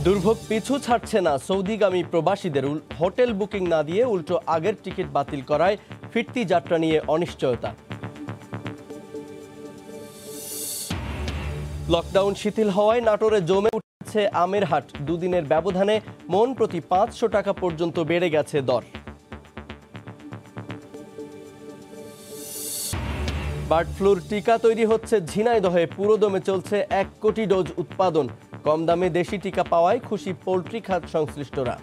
দুর্ভোগ পিছু ছাড়ছে না সৌদিগামী প্রবাসীদের। হোটেল বুকিং না দিয়ে উল্টো আগের টিকিট বাতিল করায় ফিরতি যাত্রা নিয়ে অনিশ্চয়তা। লকডাউন শিথিল হওয়ায় নাটোরে জমে উঠেছে আমের হাট। দুদিনের ব্যবধানে মন প্রতি 500 টাকা পর্যন্ত বেড়ে গেছে দর। বার্ড ফ্লুর টিকা তৈরি হচ্ছে ঝিনাইদহে। পুরোদমে চলছে 1 কোটি ডোজ উৎপাদন। কম দামে দেশি টিকা পাওয়ায় খুশি পোল্ট্রি খাত সংশ্লিষ্টরা।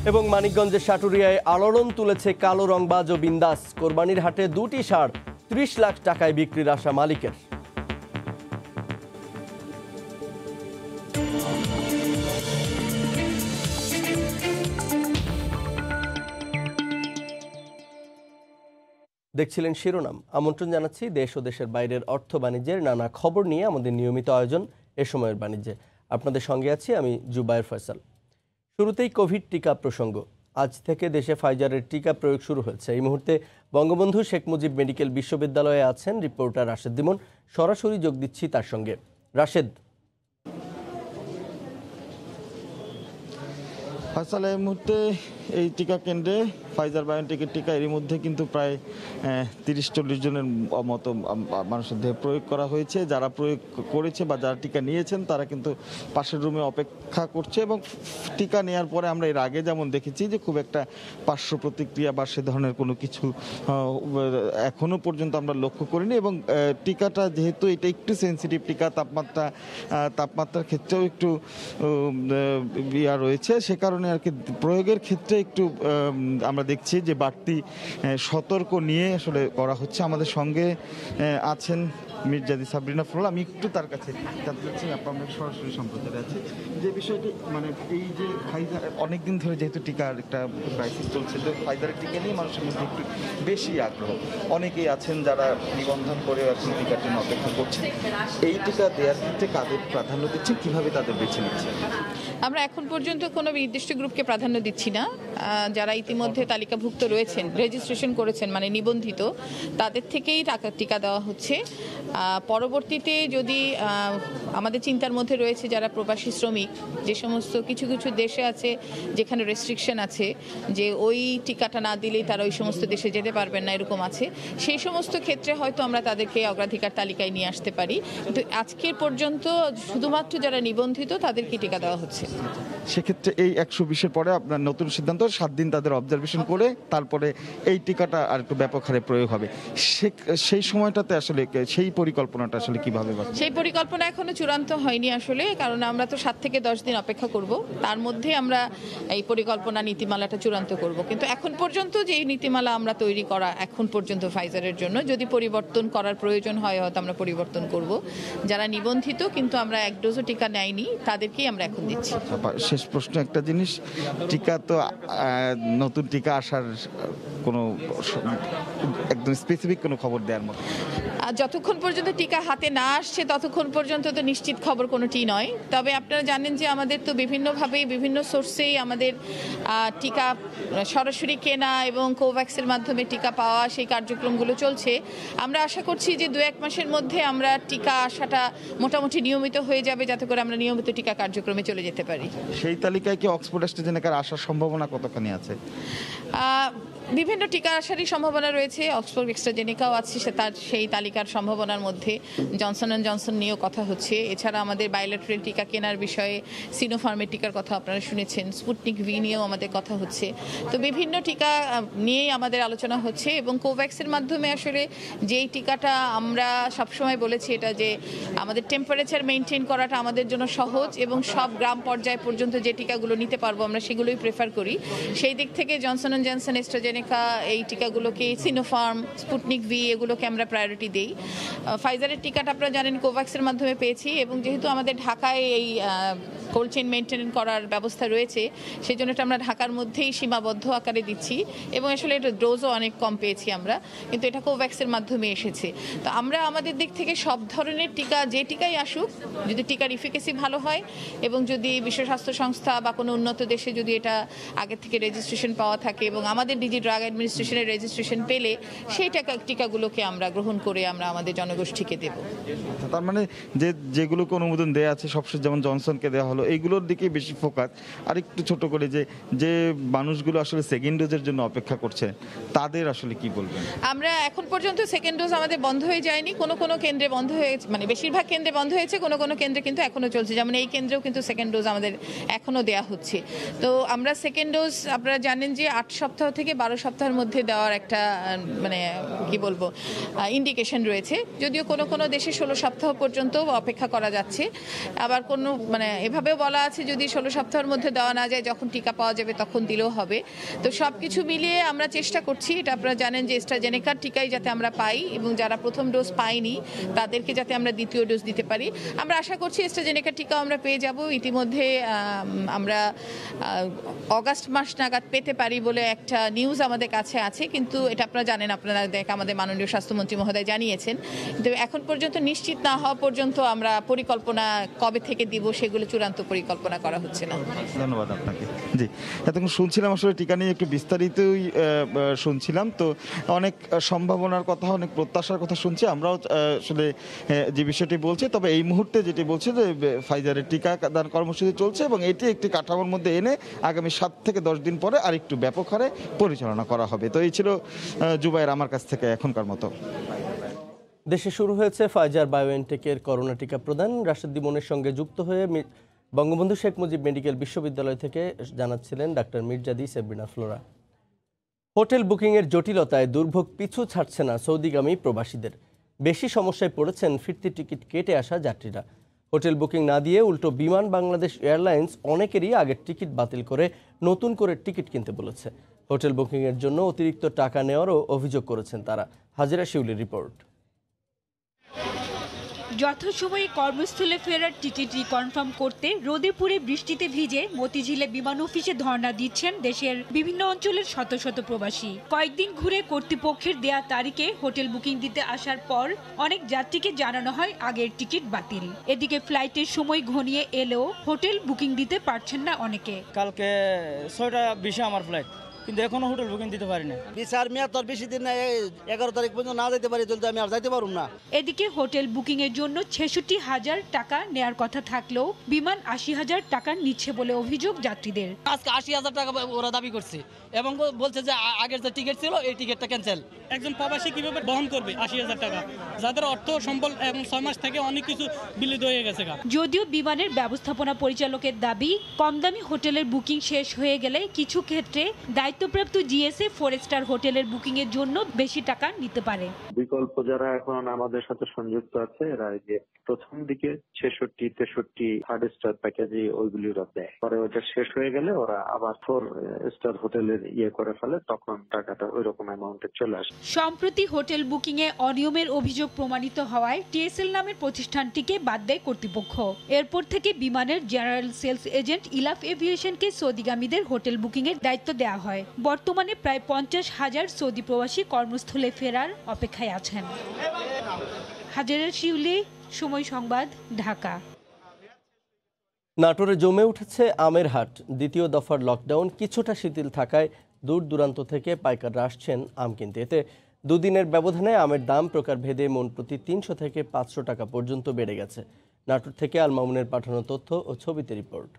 এবং মানিকগঞ্জের সাটুরিয়ায় আলোড়ন তুলেছে কালো রংবাজ ও বিন্দাস। কোরবানির হাটে 2টি ষাঁড় 30 লাখ টাকায় বিক্রির আশা মালিকের। দেখছিলেন শিরোনাম। আমন্ত্রণ জানাচ্ছি দেশ ও দেশের বাইরের অর্থ বাণিজ্যের নানা খবর নিয়ে আমাদের নিয়মিত আয়োজন এ সময়ের বাণিজ্যে। আপনাদের সঙ্গে আছি আমি জুবায়ের ফয়সাল। শুরুতেই কোভিড টিকা প্রসঙ্গ। আজ থেকে দেশে ফাইজারের টিকা প্রয়োগ শুরু হয়েছে। এই মুহূর্তে বঙ্গবন্ধু শেখ মুজিব মেডিকেল বিশ্ববিদ্যালয়ে আছেন রিপোর্টার রাশেদ দিমন। সরাসরি যোগ দিচ্ছি তার সঙ্গে। রাশেদ, ফয়সাল, এই মুহূর্তে এই টিকা কেন্দ্রে ফাইজার বায়োনটেকের টিকা এর মধ্যে কিন্তু প্রায় 30-40 জনের মতো মানুষের দেহে প্রয়োগ করা হয়েছে। যারা প্রয়োগ করেছে বা যারা টিকা নিয়েছেন তারা কিন্তু পাশের রুমে অপেক্ষা করছে। এবং টিকা নেওয়ার পরে আমরা এর আগে যেমন দেখেছি যে খুব একটা পার্শ্ব প্রতিক্রিয়া বা সে ধরনের কোনো কিছু এখনো পর্যন্ত আমরা লক্ষ্য করিনি। এবং টিকাটা যেহেতু এটা একটু সেন্সিটিভ টিকা, তাপমাত্রার ক্ষেত্রেও একটু ইয়া রয়েছে, সে কারণে আর কি প্রয়োগের ক্ষেত্রে একটু আমরা দেখছি যে বাড়তি সতর্ক নিয়ে আসলে করা হচ্ছে। আমাদের সঙ্গে আছেন মির্জাদি সাবরিনা ফরল। আমি একটু তার কাছে জানতে চাচ্ছি, আপনার সরাসরি সম্প্রচারে আছে যে বিষয়টি, মানে এই যে ফাইজার অনেকদিন ধরে যেহেতু টিকার একটা ক্রাইসিস চলছে, তো ফাইজারের টিকা নিয়ে মানুষের মধ্যে একটু বেশি আগ্রহ। অনেকেই আছেন যারা নিবন্ধন করে এখন টিকার জন্য অপেক্ষা করছেন। এই টিকা দেওয়ার ক্ষেত্রে কাদের প্রাধান্য দিচ্ছেন, কিভাবে তাদের বেছে নিচ্ছেন? আমরা এখন পর্যন্ত কোনো নির্দিষ্ট গ্রুপকে প্রাধান্য দিচ্ছি না। যারা ইতিমধ্যে তালিকাভুক্ত রয়েছেন, রেজিস্ট্রেশন করেছেন, মানে নিবন্ধিত, তাদের থেকেই টিকা দেওয়া হচ্ছে। পরবর্তীতে যদি আমাদের চিন্তার মধ্যে রয়েছে যারা প্রবাসী শ্রমিক, যে সমস্ত কিছু কিছু দেশে আছে যেখানে রেস্ট্রিকশন আছে যে ওই টিকাটা না দিলেই তারা ওই সমস্ত দেশে যেতে পারবেন না, এরকম আছে, সেই সমস্ত ক্ষেত্রে হয়তো আমরা তাদেরকে অগ্রাধিকার তালিকায় নিয়ে আসতে পারি। কিন্তু আজকের পর্যন্ত শুধুমাত্র যারা নিবন্ধিত তাদেরকে টিকা দেওয়া হচ্ছে। সেক্ষেত্রে এই 120-এর পরে আপনার নতুন সিদ্ধান্ত 7 দিন তাদের অবজারভেশন করে তারপরে এই টিকাটা আর একটু ব্যাপক হারে প্রয়োগ হবে। সেই সময়টাতে আসলে সেই পরিকল্পনাটা আসলে কিভাবে? সেই পরিকল্পনা এখনো চূড়ান্ত হয়নি আসলে, কারণ আমরা তো 7 থেকে 10 দিন অপেক্ষা করব, তার মধ্যে আমরা এই পরিকল্পনা নীতিমালাটা চূড়ান্ত করব। কিন্তু এখন পর্যন্ত যে নীতিমালা আমরা তৈরি করা এখন পর্যন্ত ফাইজারের জন্য, যদি পরিবর্তন করার প্রয়োজন হয় হয়তো আমরা পরিবর্তন করব। যারা নিবন্ধিত কিন্তু আমরা 1 ডোজও টিকা নেয়নি তাদেরকেই আমরা এখন দিচ্ছি। শেষ প্রশ্ন একটা জিনিস, টিকা তো নতুন টিকা আসার কোনো একদম স্পেসিফিক কোনো খবর দেওয়ার মতো যতক্ষণ পর্যন্ত টিকা হাতে না আসছে ততক্ষণ পর্যন্ত তো নিশ্চিত খবর কোনোটি নয়। তবে আপনারা জানেন যে আমাদের তো বিভিন্নভাবে বিভিন্ন সোর্সেই আমাদের টিকা সরাসরি কেনা এবং কোভ্যাক্সের মাধ্যমে টিকা পাওয়া সেই কার্যক্রমগুলো চলছে। আমরা আশা করছি যে 2-1 মাসের মধ্যে আমরা টিকা আসাটা মোটামুটি নিয়মিত হয়ে যাবে, যাতে করে আমরা নিয়মিত টিকা কার্যক্রমে চলে যেতে পারি। সেই তালিকায় কি অক্সফোর্ড অ্যাস্ট্রাজেনেকার আসার সম্ভাবনা কতখানি আছে? বিভিন্ন টিকা আসারই সম্ভাবনা রয়েছে। অক্সফোর্ড অ্যাস্ট্রাজেনেকাও আছে তার সেই তালিকার সম্ভাবনার মধ্যে। জনসন অ্যান্ড জনসন নিয়েও কথা হচ্ছে। এছাড়া আমাদের বাইলেটারাল টিকা কেনার বিষয়ে সিনোফার্মের টিকার কথা আপনারা শুনেছেন। স্পুটনিক ভি নিয়েও আমাদের কথা হচ্ছে। তো বিভিন্ন টিকা নিয়েই আমাদের আলোচনা হচ্ছে। এবং কোভ্যাক্সের মাধ্যমে আসলে যেই টিকাটা আমরা সবসময় বলেছি এটা যে আমাদের টেম্পারেচার মেনটেন করাটা আমাদের জন্য সহজ এবং সব গ্রাম পর্যায় পর্যন্ত যে টিকাগুলো নিতে পারবো আমরা সেগুলোই প্রেফার করি। সেই দিক থেকে জনসন অ্যান্ড জনসন, অ্যাস্ট্রাজেনেকা, এই টিকাগুলোকে, সিনোফার্ম, স্পুটনিক ভি, এগুলোকে আমরা প্রায়োরিটি দিই। ফাইজারের টিকাটা আপনারা জানেন কোভ্যাক্সের মাধ্যমে পেয়েছি এবং যেহেতু আমাদের ঢাকায় এই কোল্ড চেইন মেনটেন করার ব্যবস্থা রয়েছে সেই জন্য এটা আমরা ঢাকার মধ্যেই সীমাবদ্ধ আকারে দিচ্ছি এবং আসলে এটা ডোজও অনেক কম পেয়েছি আমরা, কিন্তু এটা কোভ্যাক্সের মাধ্যমে এসেছে। তো আমরা আমাদের দিক থেকে সব ধরনের টিকা, যে টিকাই আসুক, যদি টিকার ইফিকেসি ভালো হয় এবং যদি বিশ্ব স্বাস্থ্য সংস্থা বা কোনো উন্নত দেশে যদি এটা আগে থেকে রেজিস্ট্রেশন পাওয়া থাকে এবং আমাদের ডিজি ড্রাগ অ্যাডমিনিস্ট্রেশনের রেজিস্ট্রেশন পেলে সেই টিকাগুলোকে আমরা গ্রহণ করে আমরা আমাদের জনগোষ্ঠীকে দেব। তার মানে যেগুলোকে অনুমোদন দেওয়া আছে সবসময় যেমন জনসনকে দেওয়া হলো এইগুলোর দিকে বেশি ফোকাস। আর একটু ছোট করে যে মানুষগুলো আসলে সেকেন্ড ডোজের জন্য অপেক্ষা করছে তাদের আসলে কি বলবেন? আমরা এখন পর্যন্ত সেকেন্ড ডোজ আমাদের বন্ধ হয়ে যায়নি, কোনো কেন্দ্রে বন্ধ হয়েছে, মানে বেশিরভাগ কেন্দ্রে বন্ধ হয়েছে, কোনো কেন্দ্রে কিন্তু এখনো চলছে। যেমন এই কেন্দ্রেও কিন্তু সেকেন্ড ডোজ আমাদের এখনো দেওয়া হচ্ছে। তো আমরা সেকেন্ড ডোজ আপনারা জানেন যে 8 সপ্তাহ থেকে 12 সপ্তাহের মধ্যে দেওয়ার একটা মানে কি বলবো ইন্ডিকেশন রয়েছে। যদিও কোনো দেশে 16 সপ্তাহ পর্যন্ত অপেক্ষা করা যাচ্ছে, আবার মানে এভাবেও বলা আছে যদি 16 সপ্তাহের মধ্যে দেওয়া না যায় যখন টিকা পাওয়া যাবে তখন দিলেও হবে। তো সব কিছু মিলিয়ে আমরা চেষ্টা করছি, এটা আপনারা জানেন যে অ্যাস্ট্রাজেনেকার টিকাই যাতে আমরা পাই এবং যারা প্রথম ডোজ পাইনি তাদেরকে যাতে আমরা দ্বিতীয় ডোজ দিতে পারি। আমরা আশা করছি অ্যাস্ট্রাজেনেকার টিকাও আমরা পেয়ে যাব। ইতিমধ্যে আমরা অগাস্ট মাস নাগাদ পেতে পারি বলে একটা নিউজ আমাদের কাছে আছে, কিন্তু এটা আপনারা জানেন, আপনারা আমাদের মাননীয় স্বাস্থ্যমন্ত্রী মহোদয় জানিয়েছেন। কিন্তু এখন পর্যন্ত নিশ্চিত না হওয়া পর্যন্ত আমরা পরিকল্পনা কবে থেকে দিব সেগুলো চূড়ান্ত পরিকল্পনা করা হচ্ছে না। ধন্যবাদ আপনাকে। জি, এতক্ষণ শুনছিলাম আসলে টিকা নিয়ে একটু বিস্তারিতই শুনছিলাম। তো অনেক সম্ভাবনার কথা, অনেক প্রত্যাশার কথা শুনছি। আমরাও আসলে যে বিষয়টি বলছি, তবে এই মুহূর্তে যেটি বলছে যে ফাইজারের টিকা দান কর্মসূচি চলছে এবং এটি একটি কাঠামোর মধ্যে এনে আগামী 7 থেকে 10 দিন পরে আরেকটু ব্যাপক হারে পরিচালনা করা হবে। তো এই ছিল জুবায়ের আমার কাছ থেকে এখনকার মতো। দেশে শুরু হয়েছে ফাইজার বায়োএনটেকের করোনা টিকা প্রদান। রাশেদ দিমনের সঙ্গে যুক্ত হয়ে বঙ্গবন্ধু শেখ মুজিব মেডিকেল বিশ্ববিদ্যালয় থেকে জানাচ্ছিলেন doctor Mirjadi Sebrina Flora. Hotel বুকিংয়ের জটিলতায় দুর্ভোগ পিছু ছাড়ছে না সৌদিগামী প্রবাসীদের। বেশি সমস্যায় পড়েছেন ফিরতি টিকিট কেটে আসা যাত্রীরা। হোটেল বুকিং না দিয়ে উল্টো বিমান বাংলাদেশ এয়ারলাইন্স অনেকেরই আগের টিকিট বাতিল করে নতুন করে টিকিট কিনতে বলেছে। হোটেল বুকিংয়ের জন্য অতিরিক্ত টাকা নেওয়ারও অভিযোগ করেছেন তারা। হাজিরা শিউলির রিপোর্ট। যথাসময়ে কর্মস্থলে ফেরার টিকিট রিকনফার্ম করতে রোদে পুড়ে বৃষ্টিতে ভিজে মতিঝিলে বিমান অফিসে ধর্ণা দিচ্ছেন দেশের বিভিন্ন অঞ্চলের শত শত প্রবাসী। কয়েকদিন ঘুরে কর্তৃপক্ষের দেয়া তারিখে হোটেল বুকিং দিতে আসার পর অনেক যাত্রীকে জানানো হয় আগের টিকিট বাতিল। এদিকে ফ্লাইটের সময় ঘনিয়ে এলেও হোটেল বুকিং দিতে পারছেন না অনেকে। কালকে 6:20 আমার ফ্লাইট, কিন্তু এখনো হোটেল বুকিং দিতে পারি না। বিচার মেয়াদ তো বেশি দিন না, 11 তারিখ পর্যন্ত না যেতে পারি, তাহলে আমি আর যাইতে পারব না। এদিকে হোটেল বুকিং এর জন্য 66,000 টাকা নেয়ার কথা থাকলেও বিমান 80,000 টাকা নিচ্ছে বলে অভিযোগ যাত্রীদের। আজকে 80,000 টাকা ওরা দাবি করছে এবং বলছে যে আগের যে টিকিট ছিল এই টিকিটটা ক্যান্সেল। একজন প্রবাসী কিভাবে বহন করবে 80,000 টাকা, যাদের অর্থ সম্বল এবং 6 মাস থেকে অনেক কিছু বিলুপ্ত হয়ে গেছে। যদিও বিমানের ব্যবস্থাপনা পরিচালকের দাবি, কম দামি হোটেলের বুকিং শেষ হয়ে গেলে কিছু ক্ষেত্রে দায়িত্বপ্রাপ্ত জিএসএ 4 স্টার হোটেলের বুকিং এর জন্য বেশি টাকা নিতে পারে। বিকল্প যারা এখন আমাদের সাথে সংযুক্ত আছে এরা যে প্রথম দিকে 66, 63 থার্ড স্টার প্যাকেজে ওইগুলি ওরা দেয়, পরে ওইটা শেষ হয়ে গেলে ওরা আবার 4 স্টার হোটেলের করে ফেলে, তখন টাকাটা ওই রকম অ্যামাউন্টে চলে আসে। সম্প্রতি হোটেল বুকিং এ অনিয়মের অভিযোগ প্রমাণিত হওয়ায় টিএসএল নামের প্রতিষ্ঠানটিকে বাদ দেয় কর্তৃপক্ষ। এরপর থেকে বিমানের জেনারেল সেলস এজেন্ট ইলাফ এভিয়েশনকে সৌদিগামীদের হোটেল বুকিং এর দায়িত্ব দেওয়া হয়। বর্তমানে প্রায় 50,000 সৌদি প্রবাসী কর্মস্থলে ফেরার অপেক্ষায় আছেন। হাজিরা শিউলি, সময় সংবাদ, ঢাকা। নাটোরে জমে উঠেছে আমের হাট। দ্বিতীয় দফার লকডাউন কিছুটা শিথিল থাকায় দূর দূরান্ত থেকে পাইকাররা আসছেন আম কিনতে। এতে দুদিনের ব্যবধানে আমের দাম প্রকারভেদে মন প্রতি 300 থেকে 500 টাকা পর্যন্ত বেড়ে গেছে। নাটোর থেকে আল মামুনের পাঠানো তথ্য ও ছবিতে রিপোর্ট।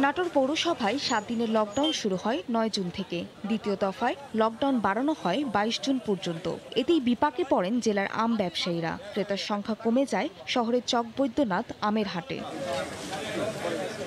নাটোর পৌরসভায় 7 দিনের লকডাউন শুরু হয় 9 জুন থেকে। দ্বিতীয় দফায় লকডাউন বাড়ানো হয় 22 জুন পর্যন্ত। এতেই বিপাকে পড়েন জেলার আম ব্যবসায়ীরা। ক্রেতার সংখ্যা কমে যায় শহরের চক বৈদ্যনাথ আমের হাটে।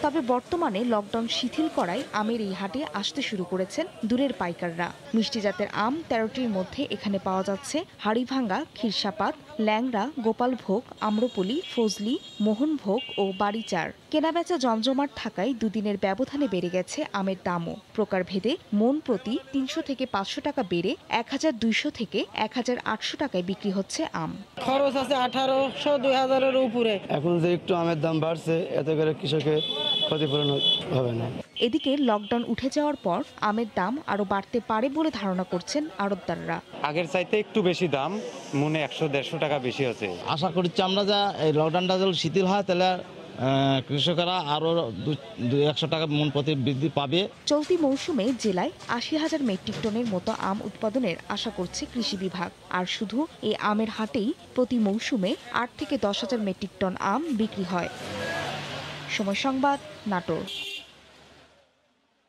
তবে বর্তমানে লকডাউন শিথিল করায় আমের এই হাটে আসতে শুরু করেছেন দূরের পাইকাররা। মিষ্টি জাতের আম 13টির মধ্যে এখানে পাওয়া যাচ্ছে হাড়িভাঙ্গা, ক্ষীরসাপাত, ল্যাংড়া, গোপালভোগ, আম্রপলি, ফজলি, মোহনভোগ ও বাড়িচার। কেনাবেচা জমজমাট থাকায় দুদিনের ব্যবধানে বেড়ে গেছে আমের দামও। প্রকারভেদে মন প্রতি 300 থেকে 500 টাকা বেড়ে 1200 থেকে 1800 টাকায় বিক্রি হচ্ছে আম। খরচ আছে 1800-2000 উপরে। এখন যে একটু আমের দাম বাড়ছে, এতে করে কৃষকের ক্ষতিপূরণ হবে না। এদিকে লকডাউন উঠে যাওয়ার পর আমের দাম আরো বাড়তে পারে বলে ধারণা করছেন আড়তদাররা। আগের চাইতে একটু বেশি দাম, মনে 100-150 টাকা বেশি আছে। আশা করছি আমরা যা এই লকডাউনটা যদি শিথিল হয় তাহলে কৃষকেরা আরও 100 টাকা মন প্রতি বৃদ্ধি পাবে। চলতি মৌসুমে জেলায় ৮০,০০০ মেট্রিক টনের মতো আম উৎপাদনের আশা করছে কৃষি বিভাগ। আর শুধু এই আমের হাটেই প্রতি মৌসুমে ৮ থেকে ১০,০০০ মেট্রিক টন আম বিক্রি হয়। সময় সংবাদ, নাটোর।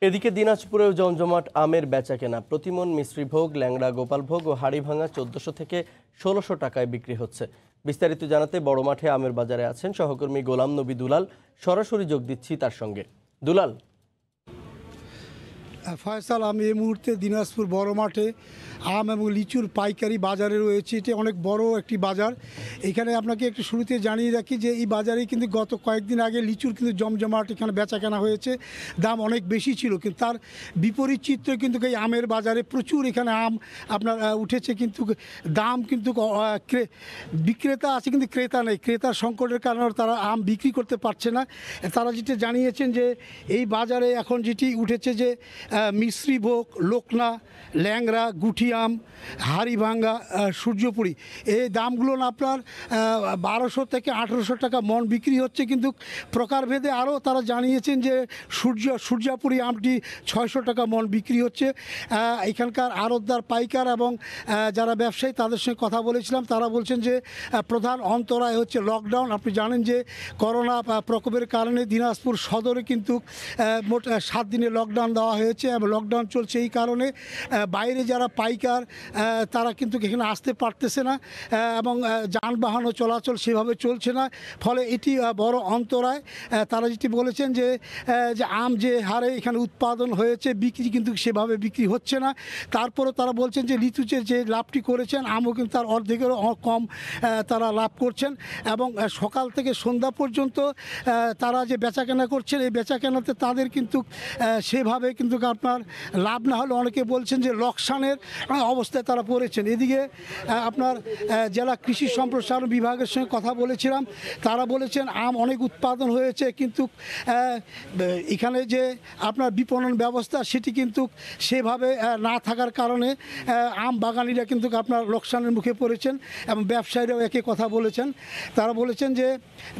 এদিকে দিনাজপুরেও জমজমাট আমের বেচাকেনা। প্রতিমন মিশ্রিভোগ, ল্যাংড়া গোপালভোগ ও হাড়িভাঙা ১৪০০ থেকে ১৬০০ টাকায় বিক্রি হচ্ছে। বিস্তারিত জানাতে বড় মাঠে আমের বাজারে আছেন সহকর্মী গোলাম নবী দুলাল। সরাসরি যোগ দিচ্ছি তার সঙ্গে। দুলাল। ফয়সাল, আমি এই মুহূর্তে দিনাজপুর বড় মাঠে আম এবং লিচুর পাইকারি বাজারে রয়েছে। এটি অনেক বড় একটি বাজার। এখানে আপনাকে একটু শুরুতে জানিয়ে রাখি যে এই বাজারে কিন্তু গত কয়েকদিন আগে লিচুর কিন্তু জমজমাট এখানে বেচা কেনা হয়েছে। দাম অনেক বেশি ছিল, কিন্তু তার বিপরীত চিত্র কিন্তু এই আমের বাজারে প্রচুর এখানে আম আপনার উঠেছে, কিন্তু দাম কিন্তু বিক্রেতা আছে কিন্তু ক্রেতা নেই। ক্রেতার সংকটের কারণে তারা আম বিক্রি করতে পারছে না। তারা যেটা জানিয়েছেন যে এই বাজারে এখন যেটি উঠেছে যে মিশ্রিভোগ, লোকনা, ল্যাংড়া, গুঠি আম, হাড়িভাঙ্গা, সূর্যপুরি, এই দামগুলো আপনার ১২০০ থেকে ১৮০০ টাকা মন বিক্রি হচ্ছে। কিন্তু প্রকারভেদে আরও তারা জানিয়েছেন যে সূর্যাপুরি আমটি ৬০০ টাকা মন বিক্রি হচ্ছে। এখানকার আড়তদার, পাইকার এবং যারা ব্যবসায়ী তাদের সঙ্গে কথা বলেছিলাম, তারা বলছেন যে প্রধান অন্তরায় হচ্ছে লকডাউন। আপনি জানেন যে করোনা প্রকোপের কারণে দিনাজপুর সদরে কিন্তু মোট ৭ দিনের লকডাউন দেওয়া হয়েছে এবং লকডাউন চলছে। এই কারণে বাইরে যারা পাইকার তারা কিন্তু এখানে আসতে পারতেছে না এবং যানবাহনও চলাচল সেভাবে চলছে না। ফলে এটি বড় অন্তরায়। তারা যেটি বলেছেন যে আম যে হারে এখানে উৎপাদন হয়েছে, বিক্রি কিন্তু সেভাবে বিক্রি হচ্ছে না। তারপরও তারা বলছেন যে লিচুতে যে লাভটি করেছেন, আমও কিন্তু তার অর্ধেকেরও কম তারা লাভ করছেন। এবং সকাল থেকে সন্ধ্যা পর্যন্ত তারা যে বেচাকেনা করছেন, এই বেচাকেনাতে তাদের কিন্তু সেভাবে কিন্তু আপনার লাভ না হলে অনেকে বলছেন যে লোকসানের অবস্থায় তারা পড়েছেন। এদিকে আপনার জেলা কৃষি সম্প্রসারণ বিভাগের সঙ্গে কথা বলেছিলাম, তারা বলেছেন আম অনেক উৎপাদন হয়েছে, কিন্তু এখানে যে আপনার বিপণন ব্যবস্থা সেটি কিন্তু সেভাবে না থাকার কারণে আম বাগানিরা কিন্তু আপনার লোকসানের মুখে পড়েছেন এবং ব্যবসায়ীরাও একই কথা বলেছেন। তারা বলেছেন যে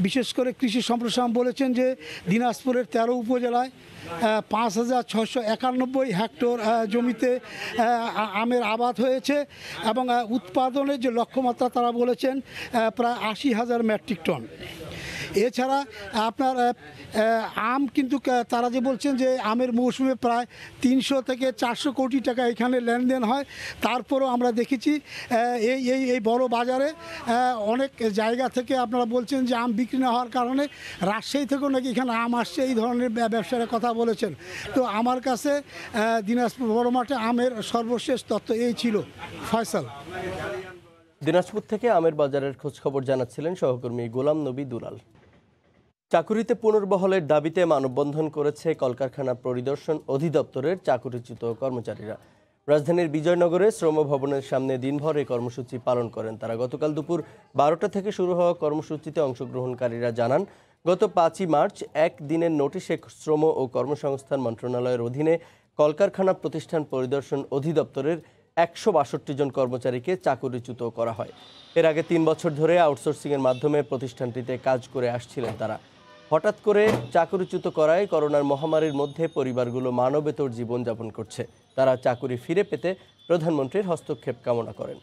বিশেষ করে কৃষি সম্প্রসারণ বলেছেন যে দিনাজপুরের ১৩ উপজেলায় ৫,৬৯১ হেক্টর জমিতে আমের আবাদ হয়েছে এবং উৎপাদনের যে লক্ষ্যমাত্রা তারা বলেছেন প্রায় ৮০,০০০ মেট্রিক টন। এছাড়া আপনার আম কিন্তু তারা যে বলছেন যে আমের মৌসুমে প্রায় ৩০০ থেকে ৪০০ কোটি টাকা এখানে লেনদেন হয়। তারপরও আমরা দেখেছি এই বড় বাজারে অনেক জায়গা থেকে আপনারা বলছেন যে আম বিক্রি না হওয়ার কারণে রাজশাহী থেকেও নাকি এখানে আম আসছে, এই ধরনের ব্যবসায়ীরা কথা বলেছেন। তো আমার কাছে দিনাজপুর বড় মাঠে আমের সর্বশেষ তথ্য এই ছিল। ফয়সাল। দিনাজপুর থেকে আমের বাজারের খোঁজখবর জানাচ্ছিলেন সহকর্মী গোলাম নবী দুলাল। চাকুরিতে পুনর্বহলের দাবিতে মানববন্ধন করেছে কলকারখানা পরিদর্শন অধিদপ্তরের চাকুরিচ্যুত কর্মচারীরা। রাজধানীর বিজয়নগরে শ্রম ভবনের সামনে দিনভর এই কর্মসূচি পালন করেন তারা। গতকাল দুপুর ১২টা থেকে শুরু হওয়া কর্মসূচিতে অংশগ্রহণকারীরা জানান, গত ৫ই মার্চ এক দিনের নোটিশে শ্রম ও কর্মসংস্থান মন্ত্রণালয়ের অধীনে কলকারখানা প্রতিষ্ঠান পরিদর্শন অধিদপ্তরের ১৬২ জন কর্মচারীকে চাকুরিচ্যুত করা হয়। এর আগে ৩ বছর ধরে আউটসোর্সিংয়ের মাধ্যমে প্রতিষ্ঠানটিতে কাজ করে আসছিলেন তারা। হঠাৎ করে চাকুরিচ্যুত করায় করোনার মহামারীর মধ্যে পরিবারগুলো মানবেতর জীবনযাপন করছে। তারা চাকুরি ফিরে পেতে প্রধানমন্ত্রীর হস্তক্ষেপ কামনা করেন।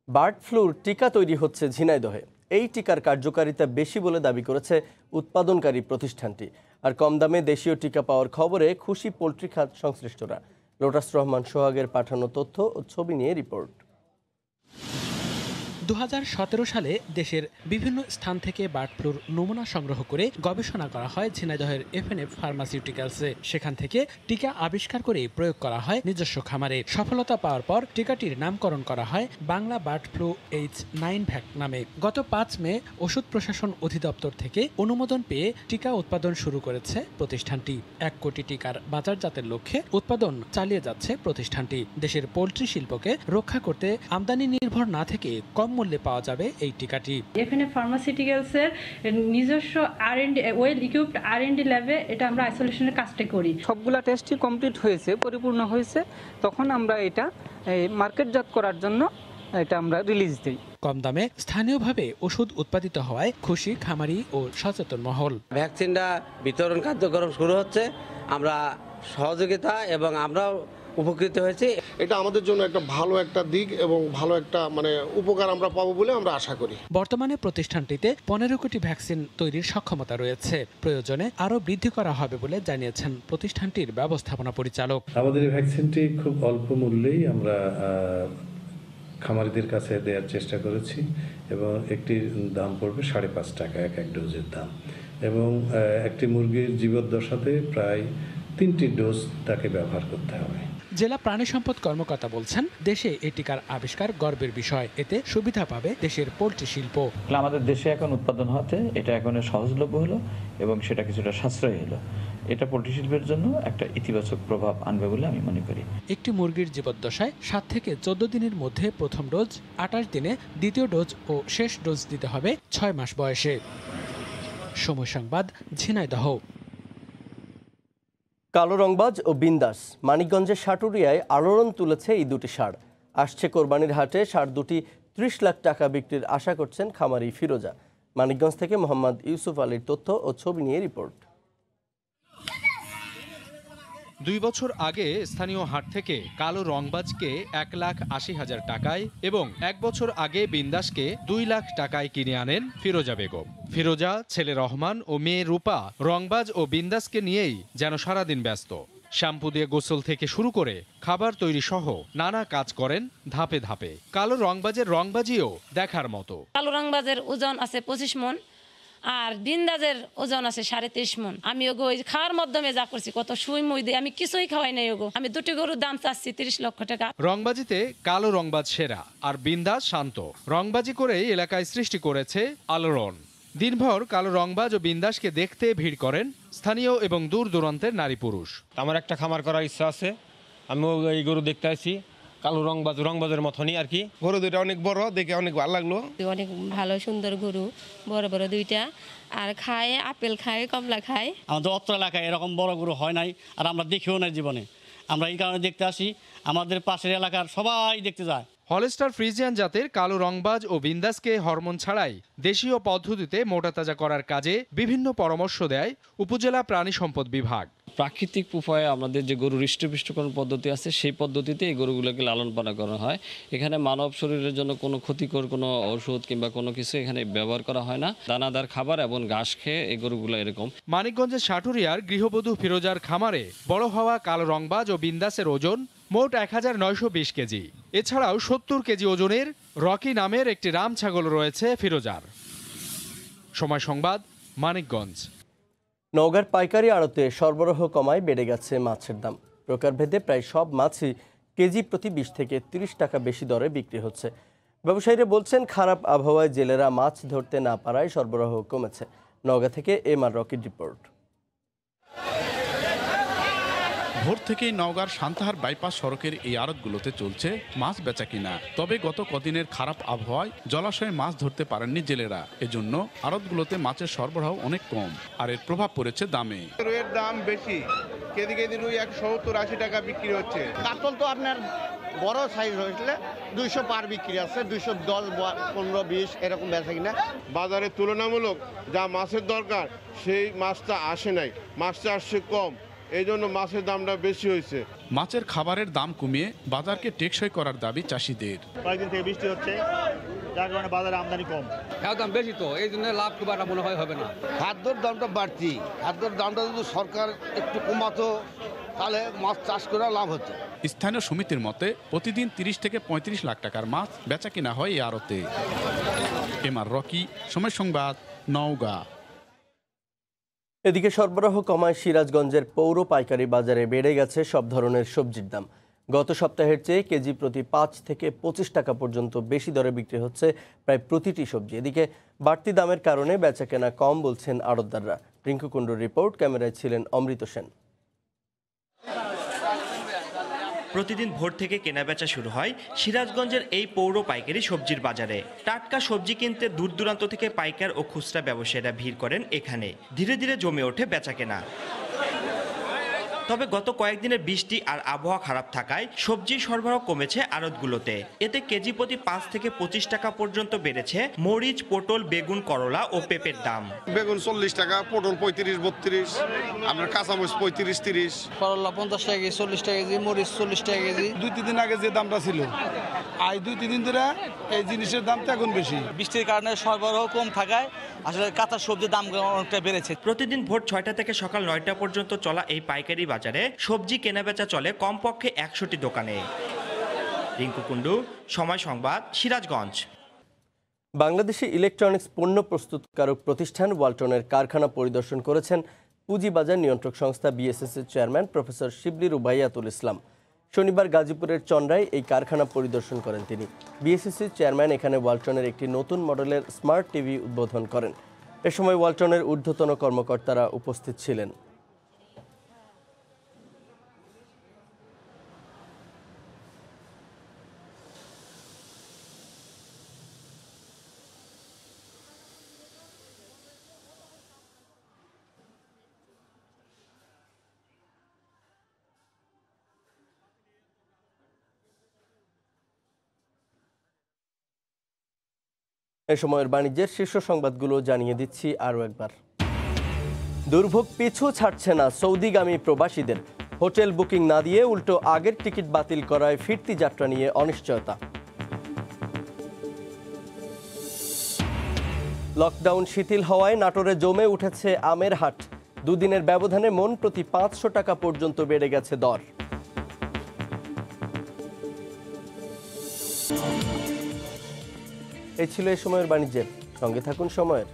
বার্ড ফ্লুর টিকা তৈরি হচ্ছে ঝিনাইদহে। এই টিকার কার্যকারিতা বেশি বলে দাবি করেছে উৎপাদনকারী প্রতিষ্ঠানটি। আর কম দামে দেশীয় টিকা পাওয়ার খবরে খুশি পোলট্রি খাত সংশ্লিষ্টরা। লোটাস রহমান সোহাগের পাঠানো তথ্য ও ছবি নিয়ে রিপোর্ট। ২০১৭ সালে দেশের বিভিন্ন স্থান থেকে বার্ড ফ্লুর নমুনা সংগ্রহ করে গবেষণা করা হয় ঝিনাইদহের এফএনএফ ফার্মাসিউটিক্যালসে। সেখান থেকে টিকা আবিষ্কার করে প্রয়োগ করা হয় নিজস্ব খামারে। সফলতা পাওয়ার পর টিকাটির নামকরণ করা হয় বাংলা বার্ড ফ্লু H9 ভ্যাক নামে। গত ৫ মে ওষুধ প্রশাসন অধিদপ্তর থেকে অনুমোদন পেয়ে টিকা উৎপাদন শুরু করেছে প্রতিষ্ঠানটি। ১ কোটি টিকার বাজারজাতের লক্ষ্যে উৎপাদন চালিয়ে যাচ্ছে প্রতিষ্ঠানটি। দেশের পোলট্রি শিল্পকে রক্ষা করতে আমদানি নির্ভর না থেকে কম মূল্যে পাওয়া যাবে এই টিকাটি। এফএনএফ ফার্মাসিউটিক্যালসের নিজস্ব R&D ওয়েল ইকুইপড R&D ল্যাবে এটা আমরা আইসোলেশনের কাজটা করি। সবগুলা টেস্টই কমপ্লিট হয়েছে, পরিপূর্ণ হয়েছে, তখন আমরা এটা মার্কেটজাত করার জন্য এটা আমরা রিলিজ দিই। কম দামে স্থানীয়ভাবে ওষুধ উৎপাদিত হওয়ায় খুশি খামারি ও সচেতন মহল। ভ্যাকসিনটা বিতরণ কার্যক্রম শুরু হচ্ছে, আমরা সহযোগিতা এবং আমরাও উপকৃত হয়েছি। এটা আমাদের জন্য একটা ভালো একটা দিক এবং ভালো একটা উপকার আমরা পাবো বলে আমরা আশা করি। বর্তমানে প্রতিষ্ঠানটিতে 15 কোটি ভ্যাকসিন তৈরির সক্ষমতা রয়েছে, প্রয়োজনে আরও বৃদ্ধি করা হবে বলে জানিয়েছেন প্রতিষ্ঠানটির ব্যবস্থাপনা পরিচালক। আমাদের এই ভ্যাকসিনটি খুব অল্প মূল্যেই আমরা খামারিদের কাছে দেওয়ার চেষ্টা করেছি এবং একটির দাম পড়বে 5.5 টাকা এক ডোজের দাম, এবং একটি মুরগির জীবদ্দশাতে প্রায় 3টি ডোজ তাকে ব্যবহার করতে হবে। জেলা প্রাণী সম্পদ কর্মকর্তা বলছেন, দেশে এই টিকার আবিষ্কার গর্বের বিষয়, এতে সুবিধা পাবে দেশের পোল্ট্রি শিল্প। আমাদের দেশে এখন উৎপাদন হতে এটা এখন সহজলভ্য হলো এবং সেটা কিছুটা সাশ্রয়ী হলো। এটা পোল্ট্রি শিল্পের জন্য একটা ইতিবাচক প্রভাব আনবে বলে আমি মনে করি। একটি মুরগির জীবদ্দশায় 7 থেকে 14 দিনের মধ্যে প্রথম ডোজ, 28 দিনে দ্বিতীয় ডোজ ও শেষ ডোজ দিতে হবে 6 মাস বয়সে। সময় সংবাদ, ঝিনাইদহ। কালো রংবাজ ও বিন্দাস মানিকগঞ্জের সাটুরিয়ায় আলোড়ন তুলেছে এই দুটি ষাঁড়। আসছে কোরবানির হাটে ষাঁড় দুটি 30 লাখ টাকা বিক্রির আশা করছেন খামারি ফিরোজা। মানিকগঞ্জ থেকে মোহাম্মদ ইউসুফ আলীর তথ্য ও ছবি নিয়ে রিপোর্ট। 2 বছর আগে স্থানীয় হাট থেকে কালো রংবাজকে 1,80,000 টাকায় এবং 1 বছর আগে বিন্দাসকে 2 লাখ টাকায় কিনে আনেন ফিরোজা বেগম। ফিরোজা, ছেলে রহমান ও মেয়ে রূপা রংবাজ ও বিন্দাসকে নিয়েই যেন সারাদিন ব্যস্ত। শ্যাম্পু দিয়ে গোসল থেকে শুরু করে খাবার তৈরি সহ নানা কাজ করেন ধাপে ধাপে। কালো রংবাজের রংবাজিও দেখার মতো। কালো রংবাজের ওজন আছে 25 মণ আর বিন্দাজের ওজন আছে 30.5 মণ। আমি ওগো ওই খাওয়ার মাধ্যমে যা করছি, কত সুই মুই দিয়ে আমি কিছুই খাওয়াই নাই ওগো। আমি দুটি গরুর দাম চাচ্ছি 30 লক্ষ টাকা। রংবাজিতে কালো রংবাজ সেরা আর বিন্দাস শান্ত। রংবাজি করেই এলাকায় সৃষ্টি করেছে আলোড়ন। দিনভর কালো রংবাজ ও বিন্দাসকে দেখতে ভিড় করেন স্থানীয় এবং দূর দূরান্তের নারী পুরুষ। আমার একটা খামার করার ইচ্ছা আছে, আমি এই গরু দেখতে আসি কালো রংবাজের মতনই আর কি। গরু দুইটা অনেক বড়, দেখে অনেক ভালো লাগলো। অনেক ভালো সুন্দর গরু, বড় বড় দুইটা, আর খায় আপেল খায়, কমলা খায়। আমাদের অত্র এলাকায় এরকম বড় গরু হয় নাই, আর আমরা দেখিও নাই জীবনে। আমরা এই কারণে দেখতে আসি, আমাদের পাশের এলাকার সবাই দেখতে যায়। হলস্টার ফ্রিজিয়ান জাতের কালো রংবাজ ও বিন্দাসকে হরমোন ছাড়াই দেশীয় পদ্ধতিতে মোটাতাজা করার কাজে বিভিন্ন পরামর্শ দেয় উপজেলা প্রাণী সম্পদ বিভাগ। প্রাকৃতিক উপায়ে আমাদের যে গরু হৃষ্টপুষ্টকরণ পদ্ধতি আছে, সেই পদ্ধতিতে এই গরুগুলোকে লালন পালন করা হয়। এখানে মানব শরীরের জন্য কোনো ক্ষতিকর কোনো ওষুধ কিংবা কোনো কিছু এখানে ব্যবহার করা হয় না। দানাদার খাবার এবং ঘাস খেয়ে এই গরুগুলো এরকম। মানিকগঞ্জের সাটুরিয়ার গৃহবধূ ফিরোজার খামারে বড় হওয়া কালো রংবাজ ও বিন্দাসের ওজন মোট 1920 কেজি। এছাড়াও 70 কেজি ওজনের রকি নামের একটি রাম ছাগল রয়েছে ফিরোজার। সময় সংবাদ, মানিকগঞ্জ। নওগাঁর পাইকারি আড়তে সরবরাহ কমায় বেড়ে গেছে মাছের দাম। প্রকারভেদে প্রায় সব মাছই কেজি প্রতি 20 থেকে 30 টাকা বেশি দরে বিক্রি হচ্ছে। ব্যবসায়ীরা বলছেন, খারাপ আবহাওয়ায় জেলেরা মাছ ধরতে না পারায় সরবরাহ কমেছে। নওগাঁ থেকে এমআর রকির রিপোর্ট। ভোর থেকেই নওগাঁর সান্তাহার বাইপাস সড়কের এই আড়তগুলোতে চলছে মাছ বেচা কিনা। তবে গত কদিনের খারাপ আবহাওয়ায় জলাশয়ে মাছ ধরতে পারেননি জেলেরা। এজন্য আড়তগুলোতে মাছের সরবরাহ অনেক কম, আর এর প্রভাব পড়েছে দামে। রুইয়ের দাম বেশি, কেজি কেজি রুই 170-80 টাকা বিক্রি হচ্ছে। কাতল তো আপনার বড় সাইজ হয়েছিল 200 পার বিক্রি আছে, 210, 15, 20 এরকম বেচা কিনা। বাজারে তুলনামূলক যা মাছের দরকার সেই মাছটা আসে নাই, মাছটা আসছে কম, এই জন্য মাছের দামটা বেশি হয়েছে। মাছের খাবারের দাম কমিয়ে বাজারকে টেকসই করার দাবি চাষিদের। কয়েকদিন থেকে বৃষ্টি হচ্ছে, যার কারণে বাজারে আমদানি কম, দাম বেশি, তো এই জন্য লাভ খুব একটা মনে হয় হবে না। খাদ্যর দামটা বাড়তি, খাদ্যর দামটা যদি সরকার একটু কমাতো তাহলে মাছ চাষ করে লাভ হতো। স্থানীয় সমিতির মতে প্রতিদিন 30 থেকে 35 লাখ টাকার মাছ বেচা কিনা হয় এই আড়তে। এমআর রকি, সময় সংবাদ, নওগাঁ। এদিকে সরবরাহ কমায় সিরাজগঞ্জের পৌর পাইকারি বাজারে বেড়ে গেছে সব ধরনের সবজির দাম। গত সপ্তাহের চেয়ে কেজি প্রতি 5 থেকে 25 টাকা পর্যন্ত বেশি দরে বিক্রি হচ্ছে প্রায় প্রতিটি সবজি। এদিকে বাড়তি দামের কারণে বেচাকেনা কম বলছেন আড়তদাররা। রিঙ্কু কুণ্ডুর রিপোর্ট, ক্যামেরায় ছিলেন অমৃত সেন। প্রতিদিন ভোর থেকে কেনাবেচা শুরু হয় সিরাজগঞ্জের এই পৌর পাইকারি সবজির বাজারে। টাটকা সবজি কিনতে দূর দূরান্ত থেকে পাইকার ও খুচরা ব্যবসায়ীরা ভিড় করেন এখানে। ধীরে ধীরে জমে ওঠে বেচাকেনা। তবে গত কয়েকদিনের বৃষ্টি আর আবহাওয়া খারাপ থাকায় সবজি সরবরাহ কমেছে আড়তগুলোতে। এতে কেজি প্রতি 5 থেকে 25 টাকা পর্যন্ত বেড়েছে মরিচ, পটল, বেগুন, করলা ও পেঁপের দাম। বেগুন 40 টাকা, পটল 35-32, আপনার কাঁচামরিচ 35-30, করলা 50 টাকা কেজি, 40 টাকা কেজি, মরিচ 40 টাকা কেজি। 2-3 দিন আগে যে দামটা ছিল, আজ 2-3 দিন ধরে এই জিনিসের দামটা এখন বেশি। বৃষ্টির কারণে সরবরাহ কম থাকায় আসলে কাঁচা সবজির দাম অনেকটা বেড়েছে। প্রতিদিন ভোর 6টা থেকে সকাল 9টা পর্যন্ত চলা এই পাইকারি বাজারে সবজি কেনাবেচা চলে কমপক্ষে 100টি দোকানে। রিঙ্কু কুন্ডু, সময় সংবাদ, সিরাজগঞ্জ। বাংলাদেশি ইলেকট্রনিক্স পণ্য প্রস্তুতকারক প্রতিষ্ঠান ওয়ালটনের কারখানা পরিদর্শন করেছেন পুঁজিবাজার নিয়ন্ত্রক সংস্থা বিএসএসির চেয়ারম্যান প্রফেসর শিবলি রুবাইয়াতুল ইসলাম। শনিবার গাজীপুরের চন্দ্রায় এই কারখানা পরিদর্শন করেন তিনি। বিএসএসির চেয়ারম্যান এখানে ওয়ালটনের একটি নতুন মডেলের স্মার্ট টিভি উদ্বোধন করেন। এ সময় ওয়ালটনের ঊর্ধ্বতন কর্মকর্তারা উপস্থিত ছিলেন। এ সময়ের বাণিজ্যের শীর্ষ সংবাদগুলো জানিয়ে দিচ্ছি আরও একবার। দুর্ভোগ পিছু ছাড়ছে না সৌদিগামী প্রবাসীদের। হোটেল বুকিং না দিয়ে উল্টো আগের টিকিট বাতিল করায় ফিরতি যাত্রা নিয়ে অনিশ্চয়তা। লকডাউন শিথিল হওয়ায় নাটোরে জমে উঠেছে আমের হাট। দুদিনের ব্যবধানে মন প্রতি 500 টাকা পর্যন্ত বেড়ে গেছে দর। এই ছিল এই সময়ের বাণিজ্যের। সঙ্গে থাকুন সময়ের।